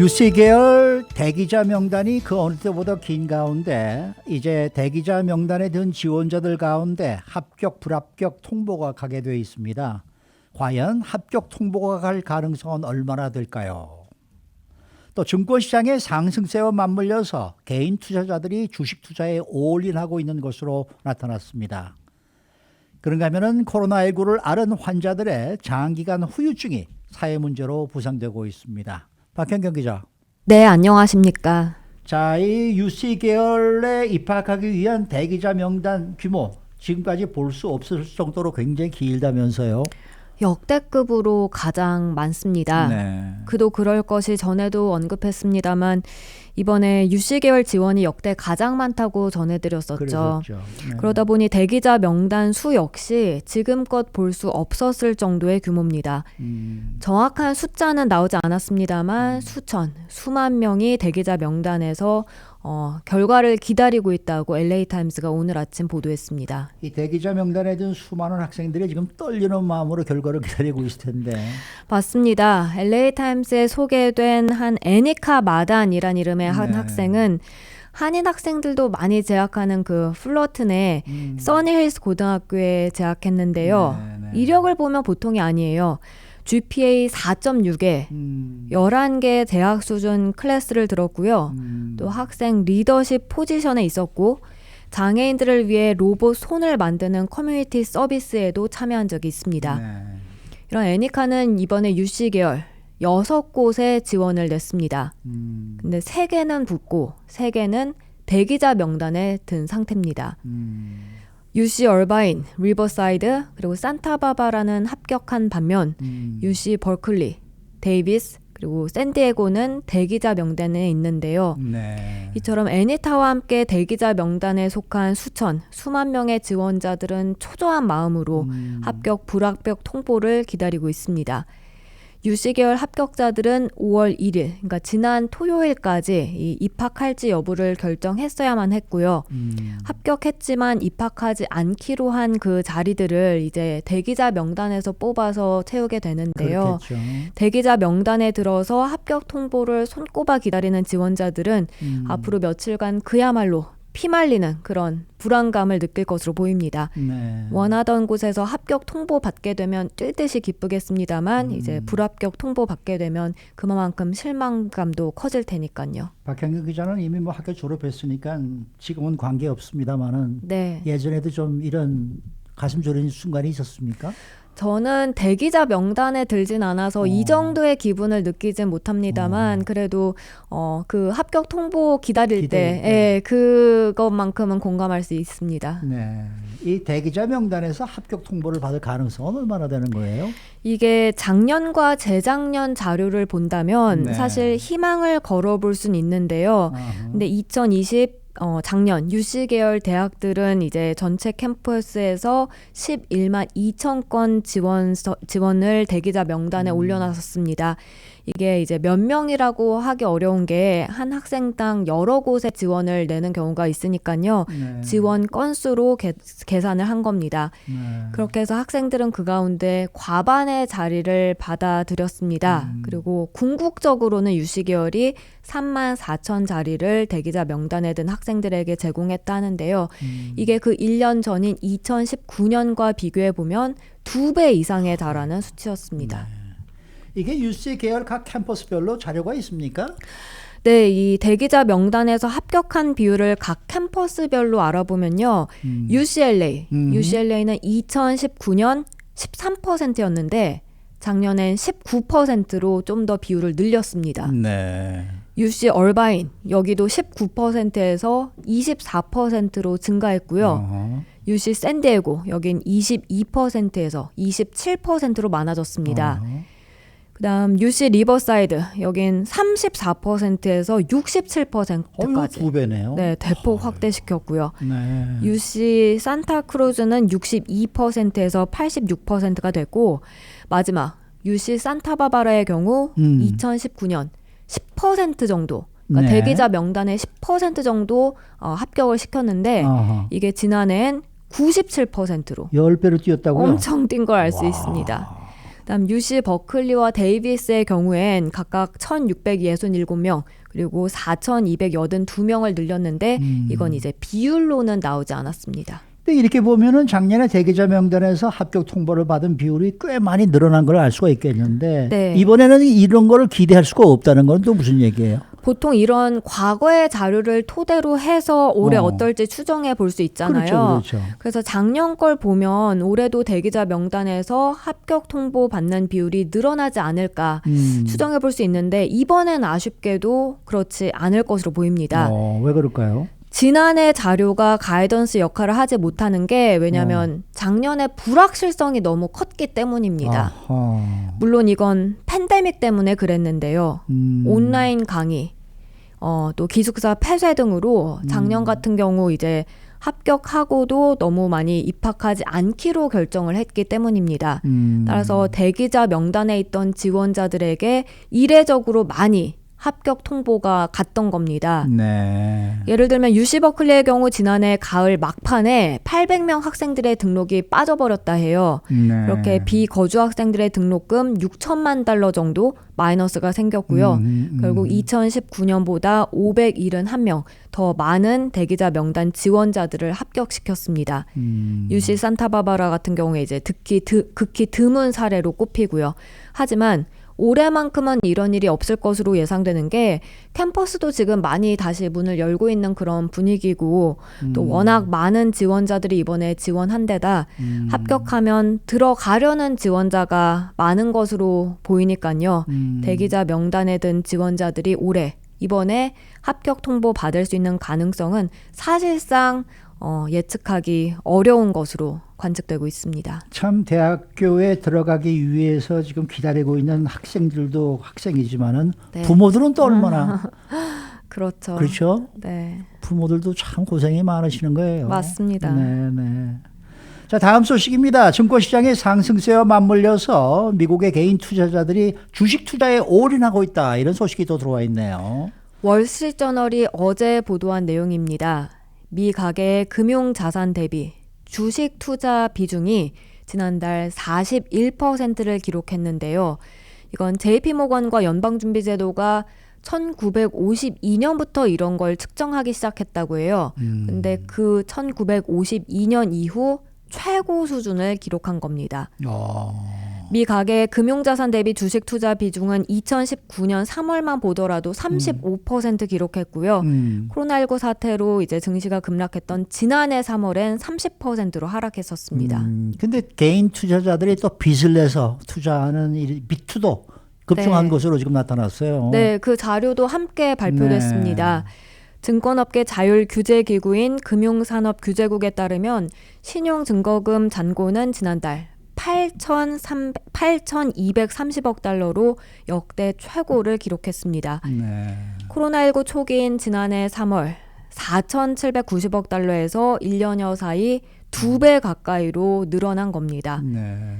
UC 계열 대기자 명단이 그 어느 때보다 긴 가운데 이제 대기자 명단에 든 지원자들 가운데 합격 불합격 통보가 가게 되어 있습니다. 과연 합격 통보가 갈 가능성은 얼마나 될까요? 또 증권시장의 상승세와 맞물려서 개인 투자자들이 주식 투자에 올인하고 있는 것으로 나타났습니다. 그런가 하면은 코로나19를 앓은 환자들의 장기간 후유증이 사회 문제로 부상되고 있습니다. 박현경 기자. 네, 안녕하십니까. 자, 이 UC 계열에 입학하기 위한 대기자 명단 규모 지금까지 볼 수 없을 정도로 굉장히 길다면서요. 역대급으로 가장 많습니다. 네. 그도 그럴 것이 전에도 언급했습니다만 이번에 UC 계열 지원이 역대 가장 많다고 전해드렸었죠. 그랬었죠. 네. 그러다 보니 대기자 명단 수 역시 지금껏 볼 수 없었을 정도의 규모입니다. 정확한 숫자는 나오지 않았습니다만 수만 명이 대기자 명단에서 결과를 기다리고 있다고 LA타임스가 오늘 아침 보도했습니다. 이 대기자 명단에 든 수많은 학생들이 지금 떨리는 마음으로 결과를 기다리고 있을 텐데. 맞습니다. LA타임스에 소개된 한 애니카 마단이란 이름의 한 네. 학생은 한인 학생들도 많이 재학하는 그 플러튼의 써니힐스 고등학교에 재학했는데요. 네. 이력을 보면 보통이 아니에요. GPA 4.6에 11개 대학 수준 클래스를 들었고요. 또 학생 리더십 포지션에 있었고 장애인들을 위해 로봇 손을 만드는 커뮤니티 서비스에도 참여한 적이 있습니다. 네. 이런 애니카는 이번에 UC 계열 6곳에 지원을 냈습니다. 근데 3개는 붙고 3개는 대기자 명단에 든 상태입니다. UC 얼바인, 리버사이드, 그리고 산타바바라는 합격한 반면 UC 버클리, 데이비스, 그리고 샌디에고는 대기자 명단에 있는데요. 네. 이처럼 애니타와 함께 대기자 명단에 속한 수만 명의 지원자들은 초조한 마음으로 합격, 불합격 통보를 기다리고 있습니다. UC 계열 합격자들은 5월 1일, 그러니까 지난 토요일까지 입학할지 여부를 결정했어야만 했고요. 합격했지만 입학하지 않기로 한 그 자리들을 이제 대기자 명단에서 뽑아서 채우게 되는데요. 그렇겠죠. 대기자 명단에 들어서 합격 통보를 손꼽아 기다리는 지원자들은 앞으로 며칠간 그야말로 피말리는 그런 불안감을 느낄 것으로 보입니다. 네. 원하던 곳에서 합격 통보 받게 되면 뛸 듯이 기쁘겠습니다만 이제 불합격 통보 받게 되면 그만큼 실망감도 커질 테니까요. 박현경 기자는 이미 뭐 학교 졸업했으니까 지금은 관계 없습니다만은 네. 예전에도 좀 이런 가슴 졸이는 순간이 있었습니까? 저는 대기자 명단에 들진 않아서 이 정도의 기분을 느끼진 못합니다만 그래도 그 합격 통보 기다릴 때 예, 그것만큼은 공감할 수 있습니다. 네. 이 대기자 명단에서 합격 통보를 받을 가능성은 얼마나 되는 거예요? 이게 작년과 재작년 자료를 본다면 네. 사실 희망을 걸어볼 수는 있는데요. 근데 2020 작년 UC 계열 대학들은 이제 전체 캠퍼스에서 11만 2천 건 지원을 대기자 명단에 올려놨었습니다. 이게 이제 몇 명이라고 하기 어려운 게 한 학생당 여러 곳에 지원을 내는 경우가 있으니까요. 네. 지원 건수로 계산을 한 겁니다. 네. 그렇게 해서 학생들은 그 가운데 과반의 자리를 받아들였습니다. 그리고 궁극적으로는 UC 계열이 3만 4천 자리를 대기자 명단에 든 학생들에게 제공했다는데요. 이게 그 1년 전인 2019년과 비교해 보면 2배 이상에 달하는 수치였습니다. 이게 UC 계열 각 캠퍼스별로 자료가 있습니까? 네, 이 대기자 명단에서 합격한 비율을 각 캠퍼스별로 알아보면요. UCLA는 2019년 13%였는데 작년엔 19%로 좀 더 비율을 늘렸습니다. 네. UC 얼바인 여기도 19%에서 24%로 증가했고요. UC 샌디에고 여긴 22%에서 27%로 많아졌습니다. 그다음 UC 리버사이드 여긴 34%에서 67%까지 2배네요. 네, 대폭 확대시켰고요. 네. UC 산타크루즈는 62%에서 86%가 됐고 마지막 UC 산타바바라의 경우 2019년 10% 정도 그러니까 네. 대기자 명단의 10% 정도 합격을 시켰는데 이게 지난해엔 97%로 10배로 뛰었다고요? 엄청 뛴 걸 알 수 있습니다. 그다음 UC 버클리와 데이비스의 경우엔 각각 1,667명 그리고 4,282명을 늘렸는데 이건 이제 비율로는 나오지 않았습니다. 근데 이렇게 보면은 작년에 대기자 명단에서 합격 통보를 받은 비율이 꽤 많이 늘어난 걸 알 수가 있겠는데 네. 이번에는 이런 거를 기대할 수가 없다는 건 또 무슨 얘기예요? 보통 이런 과거의 자료를 토대로 해서 올해 어떨지 추정해 볼 수 있잖아요. 그렇죠, 그렇죠. 그래서 작년 걸 보면 올해도 대기자 명단에서 합격 통보 받는 비율이 늘어나지 않을까 추정해 볼 수 있는데 이번엔 아쉽게도 그렇지 않을 것으로 보입니다. 왜 그럴까요? 지난해 자료가 가이던스 역할을 하지 못하는 게 왜냐하면 작년에 불확실성이 너무 컸기 때문입니다. 아하. 물론 이건 팬데믹 때문에 그랬는데요. 온라인 강의, 또 기숙사 폐쇄 등으로 작년 같은 경우 이제 합격하고도 너무 많이 입학하지 않기로 결정을 했기 때문입니다. 따라서 대기자 명단에 있던 지원자들에게 이례적으로 많이 합격 통보가 갔던 겁니다. 네. 예를 들면 UC 버클리의 경우 지난해 가을 막판에 800명 학생들의 등록이 빠져버렸다 해요. 네. 그렇게 비거주 학생들의 등록금 6천만 달러 정도 마이너스가 생겼고요. 결국 2019년보다 571명 더 많은 대기자 명단 지원자들을 합격시켰습니다. UC 산타바바라 같은 경우에 이제 극히 드문 사례로 꼽히고요. 하지만 올해만큼은 이런 일이 없을 것으로 예상되는 게 캠퍼스도 지금 많이 다시 문을 열고 있는 그런 분위기고 또 워낙 많은 지원자들이 이번에 지원한 데다 합격하면 들어가려는 지원자가 많은 것으로 보이니까요. 대기자 명단에 든 지원자들이 올해 이번에 합격 통보 받을 수 있는 가능성은 사실상 예측하기 어려운 것으로 관측되고 있습니다. 참 대학교에 들어가기 위해서 지금 기다리고 있는 학생들도 학생이지만은 네. 부모들은 또 얼마나 그렇죠. 그렇죠? 네. 부모들도 참 고생이 많으시는 거예요. 맞습니다. 네. 자, 다음 소식입니다. 증권시장의 상승세와 맞물려서 미국의 개인 투자자들이 주식 투자에 올인하고 있다. 이런 소식이 또 들어와 있네요. 월스트리트저널이 어제 보도한 내용입니다. 미 가계의 금융자산 대비 주식 투자 비중이 지난달 41%를 기록했는데요. 이건 JP모건과 연방준비제도가 1952년부터 이런 걸 측정하기 시작했다고 해요. 근데 그 1952년 이후 최고 수준을 기록한 겁니다. 미 가계의 금융자산 대비 주식 투자 비중은 2019년 3월만 보더라도 35% 기록했고요. 코로나19 사태로 이제 증시가 급락했던 지난해 3월엔 30%로 하락했었습니다. 근데 개인 투자자들이 또 빚을 내서 투자하는 빚투도 급증한 네. 것으로 지금 나타났어요. 네, 그 자료도 함께 발표됐습니다. 증권업계 자율규제기구인 금융산업규제국에 따르면 신용증거금 잔고는 지난달 8,230억 달러로 역대 최고를 기록했습니다. 네. 코로나19 초기인 지난해 3월 4,790억 달러에서 1년여 사이 2배 가까이로 늘어난 겁니다. 네.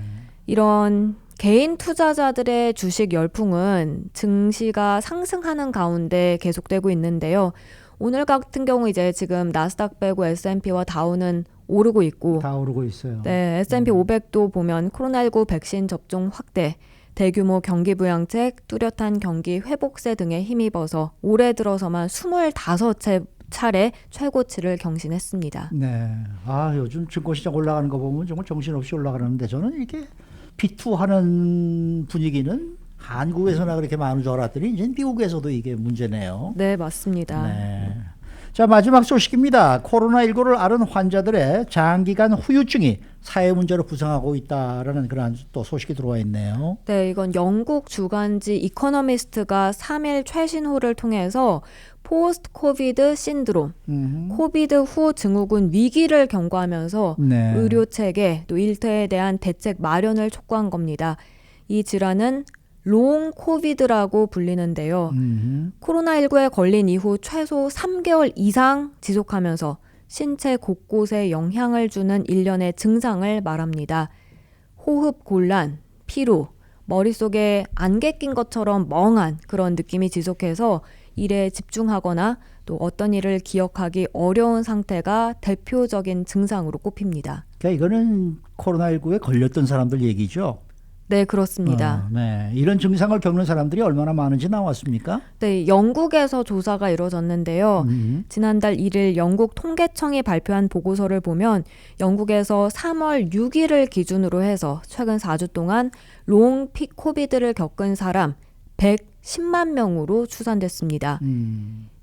이런 개인 투자자들의 주식 열풍은 증시가 상승하는 가운데 계속되고 있는데요. 오늘 같은 경우 이제 지금 나스닥 빼고 S&P와 다우는 오르고 있고 다 오르고 있어요. 네, S&P 500도 보면 코로나19 백신 접종 확대, 대규모 경기 부양책, 뚜렷한 경기 회복세 등에 힘입어서 올해 들어서만 25차례 최고치를 경신했습니다. 네. 아, 요즘 증권시장 올라가는 거 보면 정말 정신없이 올라가는데 저는 이렇게 비투하는 분위기는 한국에서나 그렇게 많은 줄 알았더니 이제 미국에서도 이게 문제네요. 네, 맞습니다. 네. 자, 마지막 소식입니다. 코로나19를 앓은 환자들의 장기간 후유증이 사회 문제로 부상하고 있다라는 그런 또 소식이 들어와 있네요. 네, 이건 영국 주간지 이코노미스트가 3일 최신호를 통해서 포스트 코비드 신드롬, 코비드 후 증후군 위기를 경고하면서 네. 의료 체계 또 일터에 대한 대책 마련을 촉구한 겁니다. 이 질환은 롱 코비드라고 불리는데요. 코로나19에 걸린 이후 최소 3개월 이상 지속하면서 신체 곳곳에 영향을 주는 일련의 증상을 말합니다. 호흡 곤란, 피로, 머릿속에 안개 낀 것처럼 멍한 그런 느낌이 지속해서 일에 집중하거나 또 어떤 일을 기억하기 어려운 상태가 대표적인 증상으로 꼽힙니다. 그러니까 이거는 코로나19에 걸렸던 사람들 얘기죠. 네, 그렇습니다. 네. 이런 증상을 겪는 사람들이 얼마나 많은지 나왔습니까? 네, 영국에서 조사가 이루어졌는데요. 지난달 1일 영국 통계청이 발표한 보고서를 보면 영국에서 3월 6일을 기준으로 해서 최근 4주 동안 롱 코비드를 겪은 사람 110만 명으로 추산됐습니다.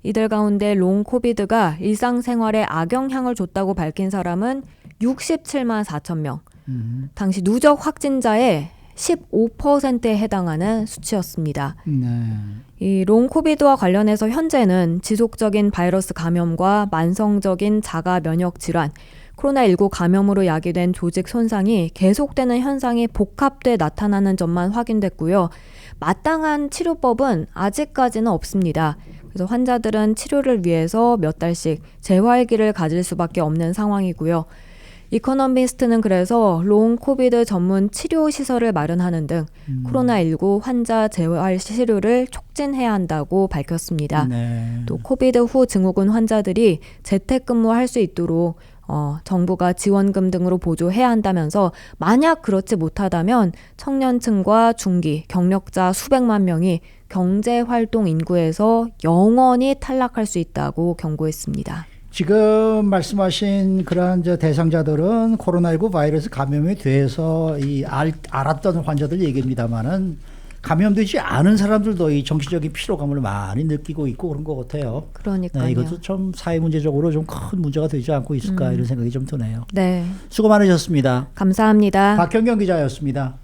이들 가운데 롱 코비드가 일상생활에 악영향을 줬다고 밝힌 사람은 67만 4천 명. 당시 누적 확진자의 15%에 해당하는 수치였습니다. 네. 이 롱 코비드와 관련해서 현재는 지속적인 바이러스 감염과 만성적인 자가 면역 질환, 코로나19 감염으로 야기된 조직 손상이 계속되는 현상이 복합돼 나타나는 점만 확인됐고요. 마땅한 치료법은 아직까지는 없습니다. 그래서 환자들은 치료를 위해서 몇 달씩 재활기를 가질 수밖에 없는 상황이고요. 이코노미스트는 그래서 롱 코비드 전문 치료 시설을 마련하는 등 코로나19 환자 재활 치료를 촉진해야 한다고 밝혔습니다. 네. 또 코비드 후 증후군 환자들이 재택근무할 수 있도록 정부가 지원금 등으로 보조해야 한다면서 만약 그렇지 못하다면 청년층과 중기, 경력자 수백만 명이 경제활동 인구에서 영원히 탈락할 수 있다고 경고했습니다. 지금 말씀하신 그러한 대상자들은 코로나19 바이러스 감염이 돼서 알았던 환자들 얘기입니다만은 감염되지 않은 사람들도 이 정신적인 피로감을 많이 느끼고 있고 그런 것 같아요. 그러니까요. 네, 이것도 좀 사회 문제적으로 좀 큰 문제가 되지 않고 있을까 이런 생각이 좀 드네요. 네. 수고 많으셨습니다. 감사합니다. 박현경 기자였습니다.